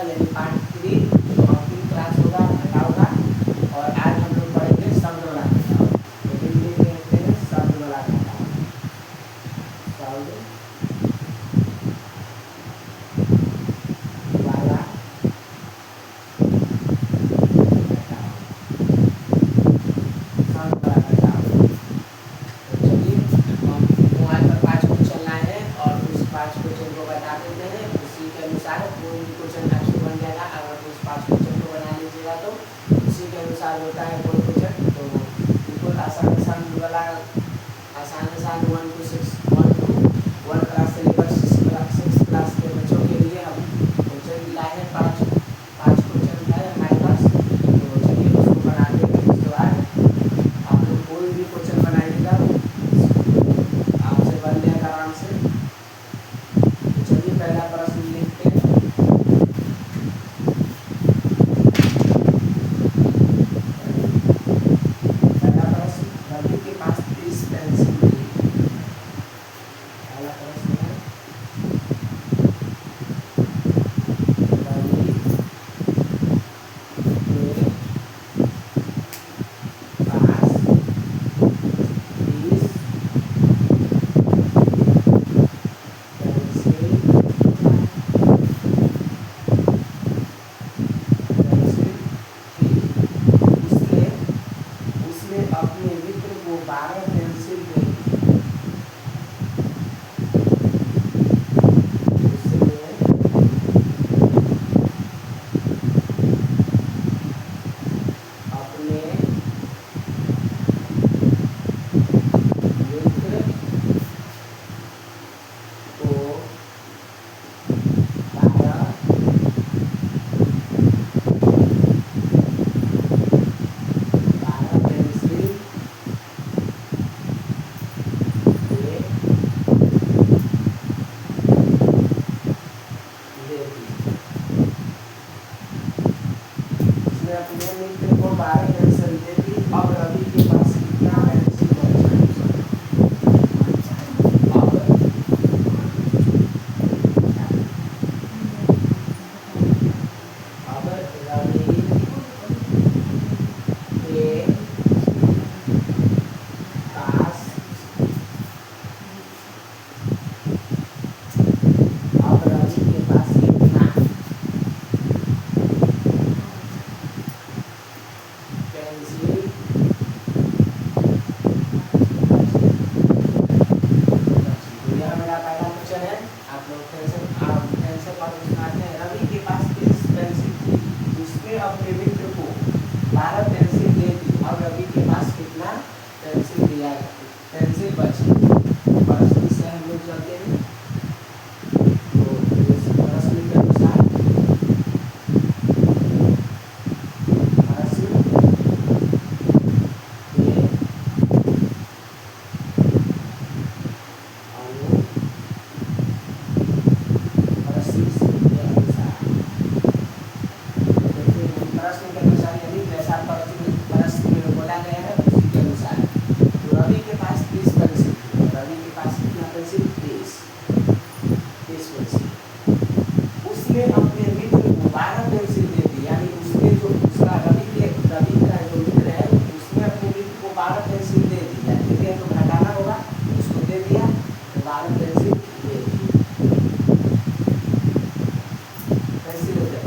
यानी पार्ट 3 जो अंतिम क्लास होगा घटाव का। और आज हम लोग पढ़ेंगे शब्द वाला घटाव। तो हिंदी में कहते हैं शब्द वाला घटाव। शब्द वाला घटाव, शब्द वाला घटाव। तो चलिए हम मोबाइल पर 5 क्वेश्चन लाए हैं और उस 5 क्वेश्चन को बता देते हैं। उसी के अनुसार कोई भी क्वेश्चन आपसे बन जाएगा। अगर उस 5 क्वेश्चन को बना लीजिएगा तो उसी के अनुसार होता है कोई क्वेश्चन। तो बिल्कुल आसान वाला आसान 1 to 6 1 क्लास से लेकर 6 क्लास के बच्चों के लिए हम क्वेश्चन लाए हैं। 5 क्वेश्चन है हमारे पास। तो चलिए उसको बनाते हैं। उसके बाद आप लोग कोई भी क्वेश्चन बनाइएगा आपसे बन जाएगा आराम से। तो चलिए पहला प्रश्न लिखते हैं। पहला प्रश्न, रवि के पास 30 पेंसिल थी। पहला प्रश्न है रवि के पास 30 उसने अपने मित्र को 12 पेंसिल दे दी। उसने अपने मित्र को 12 पेंसिल दे दी। उसने अपने मित्र को 12 पेंसिल दे दी। अब रवि के पास कितना पेंसिल बचा? अब रवि के पास कितना पेंसिल बची? तो यह मेरा पहला क्वेश्चन है। आप लोग ध्यान से पढ़ते हैं। रवि के पास 30 पेंसिल थी। उसने अपने मित्र को 12 पेंसिल दे दी। अब रवि के पास कितना पेंसिल दिया पेंसिल बची? प्रश्न से हम लोग चलते हैं। तो इस प्रश्न के अनुसार प्रश्न के अनुसार यानी जैसा प्रश्न में बोला गया है उसी के अनुसार। तो रवि के पास 30 पेंसिल थी। रवि के पास कितना पेंसिल? 30 पेंसिल। उसने अपने मित्र को 12 पेंसिल दे दी। यानी उसने जो उसका रवि का जो मित्र है उसने अपने मित्र को 12 पेंसिल दे दी। यानी तो घटाना होगा, उसको दे दिया तो 12 पेंसिल दे दी।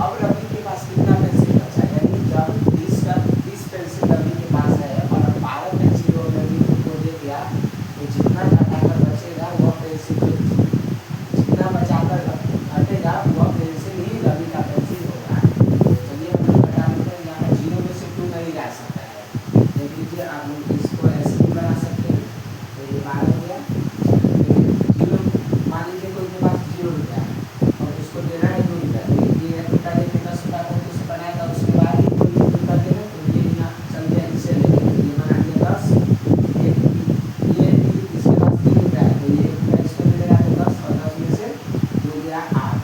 अब रवि के पास कितना पेंसिल बचा? यानी जब 30 पेंसिल रवि के पास है और 12 पेंसिल रवि को दे दिया तो जितना घटाकर बचेगा वह पेंसिल, जितना बचाकर घटेगा वह पेंसिल ही रवि का पेंसिल होगा। चलिए हम लोग घटा लेते हैं। यहाँ 0 में से 2 नहीं जा सकता है। देख लीजिए आप लोग इसको ऐसे भी बना सकते हैं। तो ये 12 हो गया। 0 मान लीजिए कोई के पास 0 रुपया है और उसको देना है 2 रुपया। ये पहले 10 रुपया को उससे बनाएगा, उसके बाद ही कोई रुपया देना। तो ये यहाँ चल गया, इसे लेंगे। ये बना दिया 10। ये इसके पास 3 रुपया है तो ये 1 रुपया इसको मिलेगा। तो 10 और 10 में से 2 गया 8।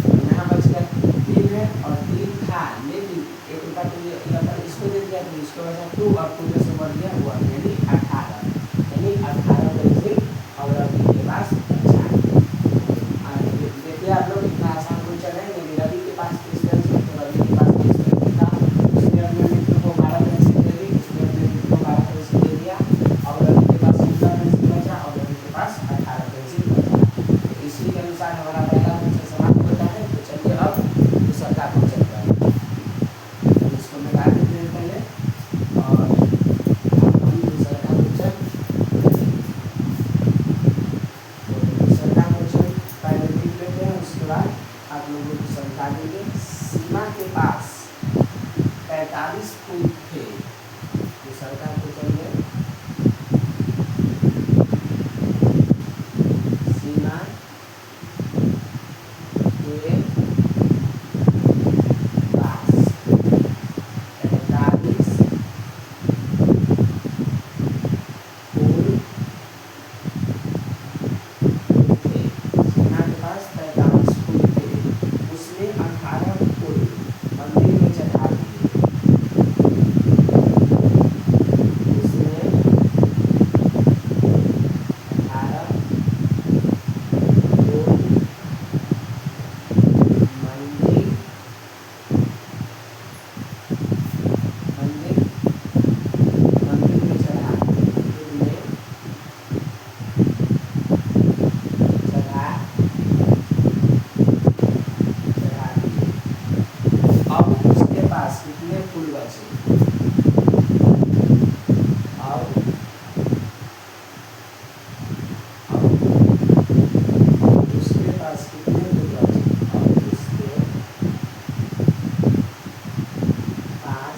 तो यहाँ बच गया 3 है और 3 था, लेकिन 1 रुपया तो ये इसको दे दिया। तो इसको बचा 2 और 2 में से बढ़ गया 1 यानी 18। यानी 18 पेंसिल और रवि के पास बचा। देखिए आप लोग कितना आसान आप लोगों को समझा देंगे। सीमा के पास 45 फूल थे। तो सरकार को चाहिए सीमा के पास 45 फूल थे। सीमा के पास 45 फूल थे। उसने 18 फूल मंदिर में चढ़ा दिए। उसने 18 फूल मंदिर मंदिर मंदिर में चढ़ा दिए। मंदिर में चढ़ा चढ़ा दिए। अब उसके पास कितने फूल बचे? अब उसके पास कितने फूल बचे? अब उसके पास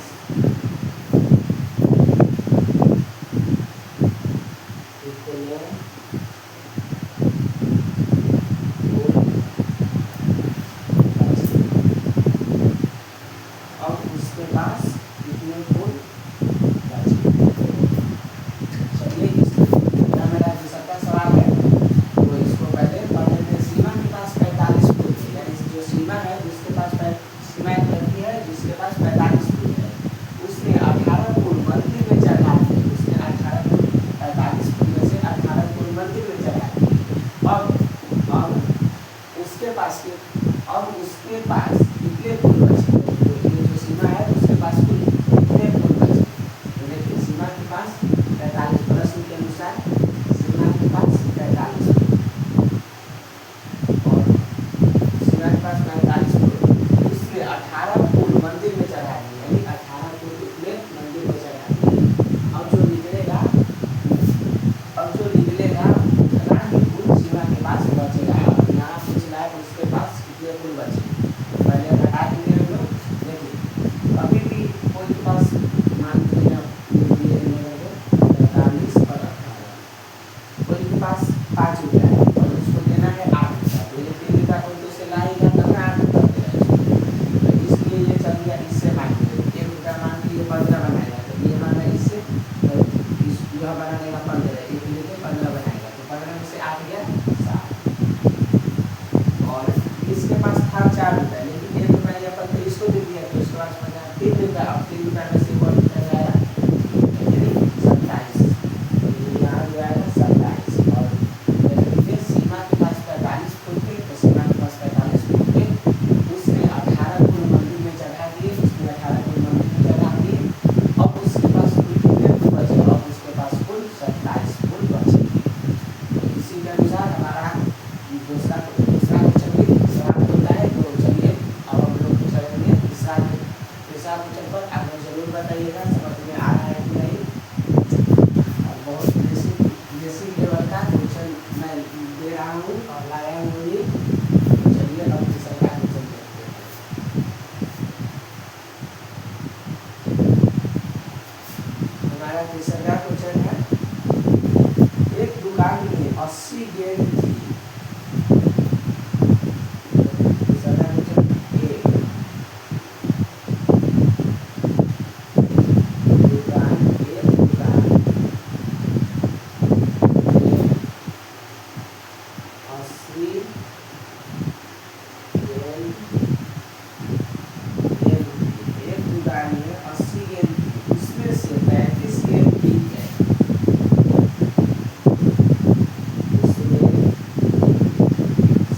कितने फूल बचे? अब उसके पास कितने फूल बचे? चलिए मेरा जो सबका सवाल है तो इसको पहले पढ़ लेते हैं। सीमा के पास 45 फूल थे, यानी जो सीमा है जिसके पास सीमा एक लड़की है जिसके पास 45 फूल है। उसने 18 फूल मंदिर में चढ़ा दिए। उसने 18 फूल 45 फूल में से 18 फूल मंदिर में चढ़ा दिए। अब उसके पास कितने फूल बचे? तो ये जो सीमा है उसके पास कुल कितने फूल बचे? तो देखिए सीमा के पास 45, प्रश्न के अनुसार सीमा के पास 45 फूल और सीमा के पास 45 फूल। उसने 18 फूल मंदिर में चढ़ा दिए, यानी 18 फूल उसने मंदिर में चढ़ा दिए। अब जो निकलेगा उतना ही फूल सीमा के पास बचेगा। अब यहाँ पूछ रहा है उसके पास कितने फूल बचे, तो पहले हटा देंगे हम लोग। देखिए अभी भी कोई के पास मान लीजिए 45 और 18, कोई के पास 5 रुपया है और उसको देना है 8 रुपया। तो ये 3 रुपया कोई तो से लाएगा तब ना 8 रुपया देगा। तो इसलिए ये चल गया इससे मांग लिया 1 रुपया मांग लिए 15 बनाएगा। तो ये मांगा इससे तो यह बना देगा 15, 1 लेके 15 बनाएगा। तो 15 में से 8 गया 7। और इसके पास था 4 रुपया, लेकिन 1 रुपया यहाँ पर तो इसको दे दिया तो इसके पास बचा 3 रुपया। अब 3 रुपया में से 1 रुपया जाएगा यानी 27। यहाँ जो आएगा 27। और देखिए सीमा के पास 45 फूल थे, तो सीमा के पास 45 फूल थे। उसने 18 फूल मंदिर में चढ़ा दिए। उसने 18 फूल मंदिर में चढ़ा दिए। अब उसके पास कुल कितने फूल बचे? अब उसके पास कुल 27 फूल बचे। तो इसी के अनुसार हमारा दूसरा क्वेश्चन भी समाप्त होता है। तो चलिए अब हम लोग चलेंगे तीसरा क्वेश्चन पर। आप लोग जरूर बताइएगा समझ में आ रहा है कि नहीं। और बहुत बेसिक लेवल का क्वेश्चन मैं दे रहा हूँ और लाया हूँ ये। तो चलिए अब तीसरा क्वेश्चन देखते हैं। हमारा तीसरा क्वेश्चन है, एक दुकान में 80 गेंद थी। तीसरा क्वेश्चन, एक दुकान में 80 गेंद थी। एक दुकान में 80 गेंद थी, उसमें से 35 गेंद बिक गए। उसमें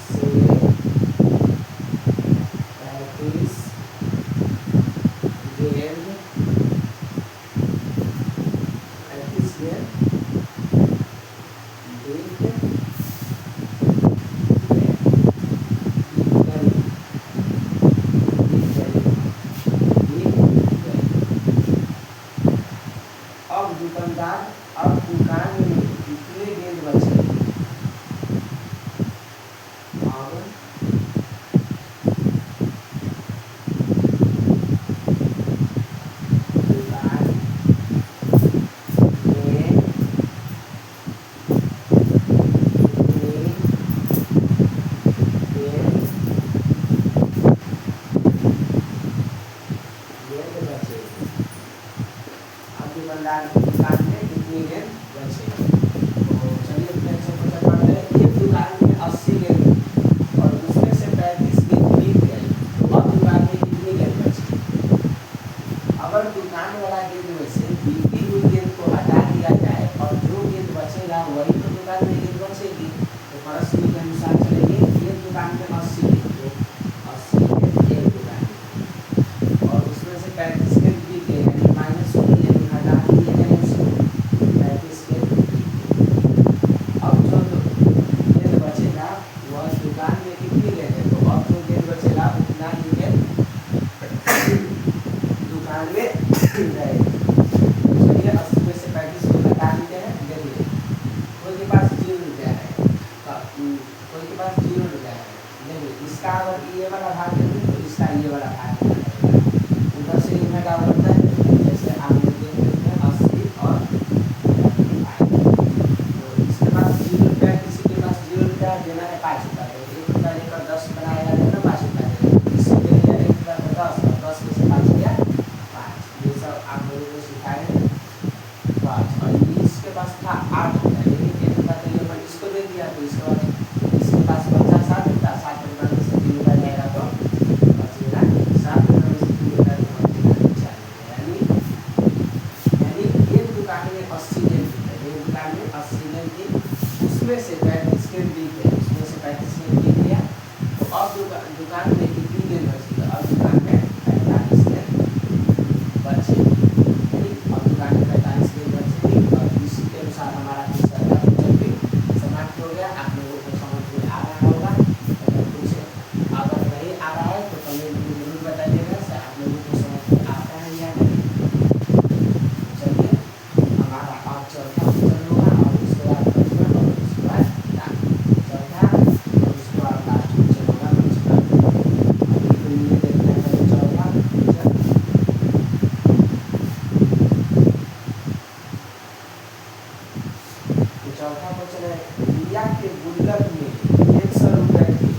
से 35 गेंद 35 गेंद बिक गई। दुकान में कितनी गेंद बचेगी। तो चलिए नेक्स्ट क्वेश्चन पढ़ते हैं। एक दुकान में 80 गेंद थी और उसमें से 35 गेंद बिक गई, तो अब दुकान में कितनी गेंद बची। अगर दुकान वाला गेंद में से बिकी हुई गेंद को हटा दिया जाए और जो गेंद बचेगा वही तो दुकान में गेंद बचेगी। तो प्रश्न के अनुसार चलेंगे। एक दुकान में 80 गेंद, तो 80 गेंद एक दुकान में और उसमें से 35 गेंद बिक गए, यानी माइनस हो गई, यानी हटा दिया जाए उसको, 35 गेंद बिक गई। अब जो गेंद बचेगा वह दुकान में कितनी गेंद है, तो अब जो गेंद बचेगा उतना ही गेंद दुकान में रहेगा। चलिए 80 में से 35 को हटा देते हैं। देखिए कोई के पास 0 रुपया है, कोई के पास 0 रुपया है। देखिए इसका अगर ये वाला भाग देंगे तो इसका ये वाला भाग देना पड़ेगा। उधर से इनमें क्या होता है, जैसे आप लोग देख लेते हैं 80 और 5। तो इसके पास 0 रुपया, किसी के पास 0 रुपया देना है 5 रुपया, तो 1 रुपया लेकर 10 बनाएगा, देना 5 रुपया देगा। इससे दे दिया 1 रुपया को 10 और 10 में से 5 गया 5। ये सब आप लोगों को सिखाए 5। और इसके पास था 8 रुपया, लेकिन 1 रुपया तो ये इसको दे दिया, तो इसके बाद इसके पास बचा 7 रुपया। 7 रुपया में से 3 रुपया जाएगा तो बचेगा 7 रुपया में से 3 रुपया तो बचेगा 4 रुपया। यानी एक दुकान में 80 गेंद थी, एक दुकान में 80 गेंद थी, उसमें से 35 गेंद बिक गए, उसमें से 35 गेंद बिक गया। तो अब दुकान में कितनी गेंद बची, अब दुकान में 45 गेंद बचेगी, यानी अब दुकान में 45 गेंद बचेगी। और इसी के अनुसार हमारा तीसरा क्वेश्चन भी समाप्त हो गया। आप लोगों को समझ में आ रहा होगा। अगर नहीं आ रहा है तो कमेंट में जरूर बताइएगा आप लोगों को समझ में आता है या नहीं। चलिए हमारा अब चौथा क्वेश्चन होगा और उसके बाद बचपन और उसके बाद चौथा और उसके बाद लास्ट क्वेश्चन होगा बचपन। अभी तो ये देखते हैं पहले चौथा क्वेश्चन। तो चौथा क्वेश्चन है, रिया के गुल्लक में 100 रुपए थी।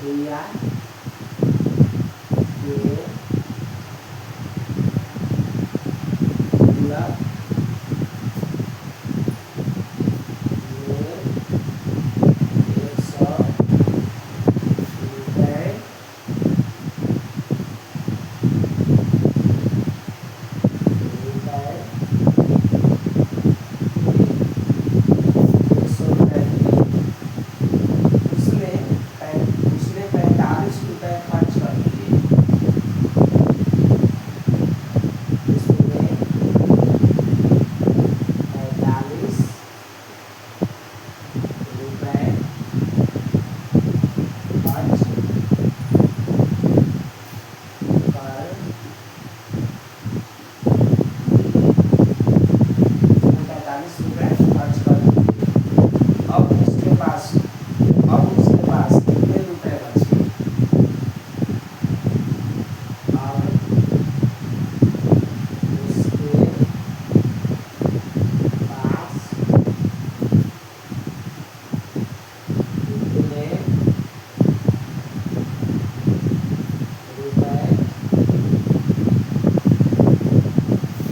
रिया के गुल्लक में 100 रुपए उसने 45 रुपए खर्च कर दिए। उसने 45 रुपए खर्च कर दिए। अब उसके पास कितने रुपए बचे।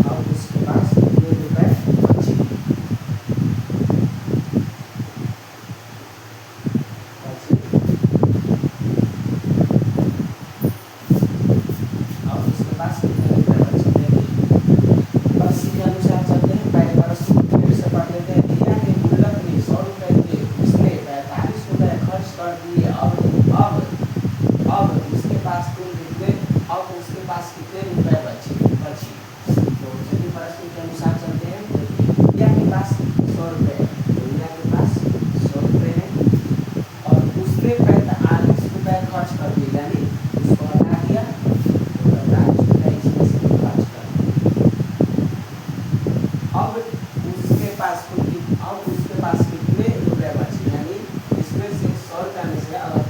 अब उसके पास कितने रुपए, अब उसके पास कितने रुपए बचे। अब उसके पास कितने रुपए बचे। प्रश्न के अनुसार चलते हैं। पहले प्रश्न को फिर से पढ़ लेते हैं। रिया के गुल्लक में 100 रुपए थे, उसने 45 रुपए खर्च कर दिए। अब उसके पास कुल कितने, अब उसके पास कितने रुपए बची। तो चलिए प्रश्न के अनुसार चलते हैं। रिया के पास 100 रुपए है, तो रिया के पास 100 रुपए है और उसने 45 रुपए खर्च कर दिए, यानी उसको हटा दिया, तो 45 रुपए इसमें से खर्च कर दिया। अब उसके पास कितने रुपए बचे, यानी इसमें से 100 रुपए में से अगर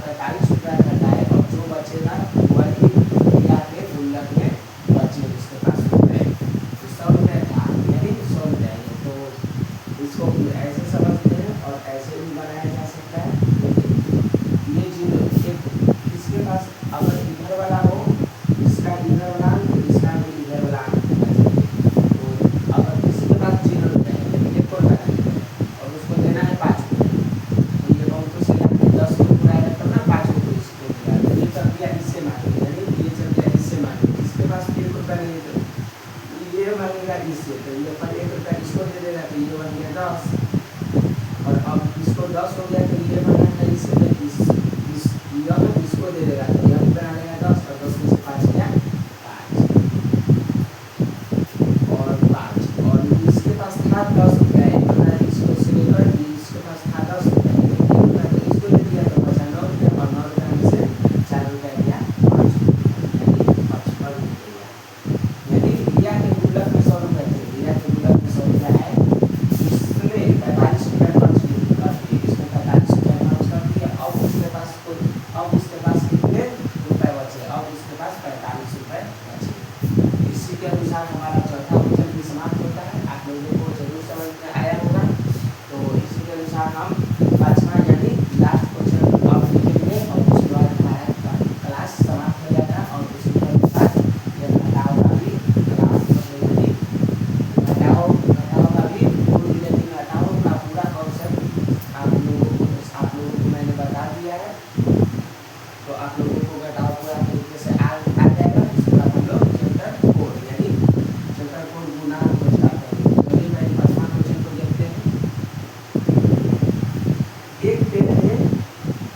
एक पेड़ में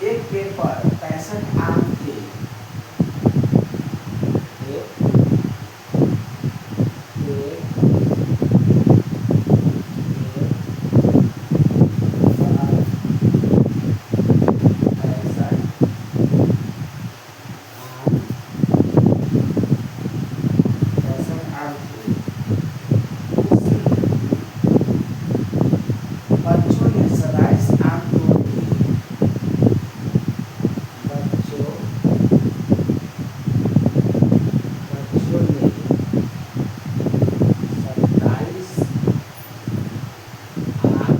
एक पेड़ पर 65 आम थे। एक पेड़ बच्चों ने 27 आम तोड़ लिए। बच्चों बच्चों ने 27 आम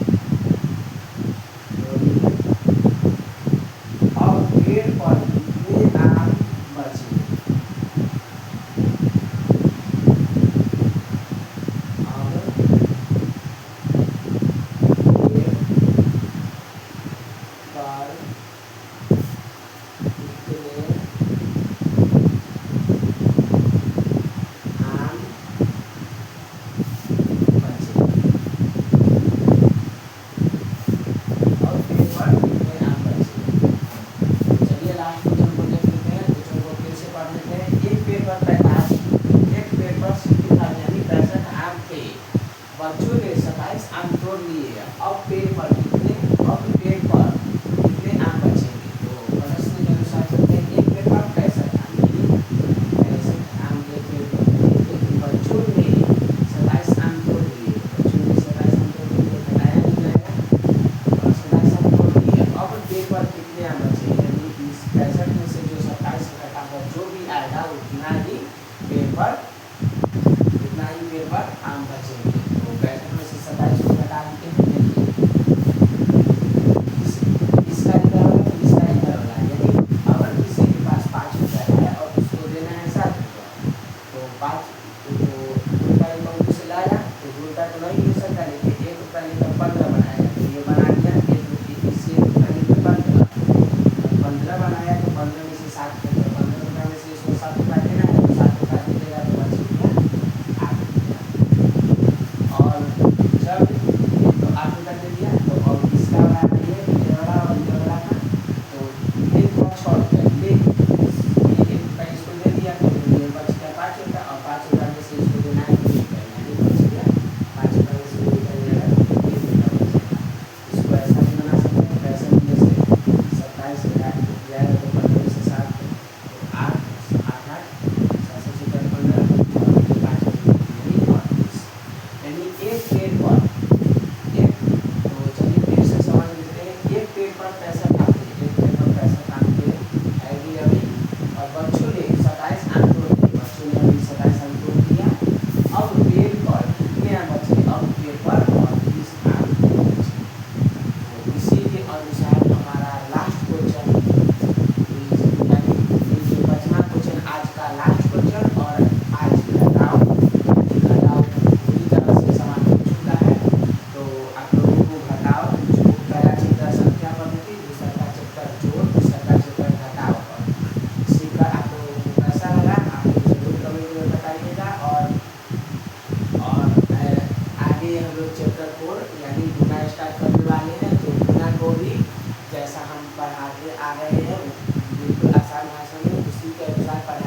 तोड़ लिए। अब पेड़ पर कितने आम बचे? अब पेड़ पर कितने आम बचे? और पेड़ पर कितने आम बचे? चलिए लास्ट क्वेश्चन को देख लेते हैं। क्वेश्चन को फिर से पढ़ लेते हैं। एक पेड़ पर 65 यानी 65 आम थे। बच्चों ने 27 आम तोड़ लिए। अब पेड़ पर कितने आम बचेंगे? तो प्रश्न के अनुसार चलते हैं। एक पेड़ पर 65 आम यानी 65 आम के पेड़ पर थे। बच्चों ने 27 आम तोड़ लिए। बच्चों ने 27 आम तोड़ लिए, घटाया नहीं जाएगा और 27 आम तोड़ लिए। अब पेड़ पर कितने आम बचे? यानी इस 65 में से जो 27 घटाकर जो भी आएगा उतना ही पेड़ पर आम बचेंगे। तो 65 में से 27 को घटा के देखिए इसका इधर होगा तो इसका इधर होगा। यानी अगर किसी के पास 5 रुपया है और उसको देना है 7 रुपया, तो 5 रुपया अकाउंट से लाया तो 2 रुपया तो नहीं ले सकता, लेकिन 1 रुपया लेकर 15 बनाएगा। तो ये बना दिया 1 रुपये, इससे 1 रुपया लेकर 15 बनाया तो 15 में से 7 15 रुपया में से इसको 7 रुपया देना है तो 7 रुपया दे देगा तो बच गया 8 रुपया। और जब तो 8 रुपया दे दिया तो अब इसका बना दिए ये वाला और ये वाला का, तो ये हुआ 6 रुपया। ये 1 रुपया इसको दे दिया तो ये बच गया 5 रुपया और 5 रुपया में से इसको देना है 2 रुपया, यानी बच गया 5 रुपया में से 2 रुपया देगा तो 1 रुपया बचेगा। इसको ऐसा भी बना सकते हैं। पैसे में से 27 जाएगा तो 15 में से 7 तो 8 8 8 7 से 15 और 5 यानी 38। यानी एक पेड़ पर एक, तो चलिए फिर से समझ लेते हैं। एक पेड़ पर 65 आम थे। एक पेड़ पर 65 आम थे है अभी, और बच्चों ने 27 आम तोड़ दिए। बच्चों ने अभी 27 आम तोड़ दिया। अब पेड़ पर कितने आम बचे? अब पेड़ पर 38 आम बचे। तो इसी के अनुसार हमारा लास्ट क्वेश्चन यानी ये 55वां क्वेश्चन आज का लास्ट क्वेश्चन और आज घटाओ पूरी तरह से समाप्त हो चुका है। तो आप लोगों को घटाओ जो पहला चैप्टर संख्या पद्धति, दूसरा का चैप्टर जोड़, तीसरा का चैप्टर घटाओ और सीखकर आप लोगों को कैसा लगा आप लोग जरूर कमेंट में बताइएगा। और आगे हम लोग चैप्टर 4 यानी गुना स्टार्ट करने वाले हैं। तो गुना को भी जैसा हम पढ़ाते आ रहे हैं बिल्कुल आसान भाषा में उसी के अनुसार पढ़ा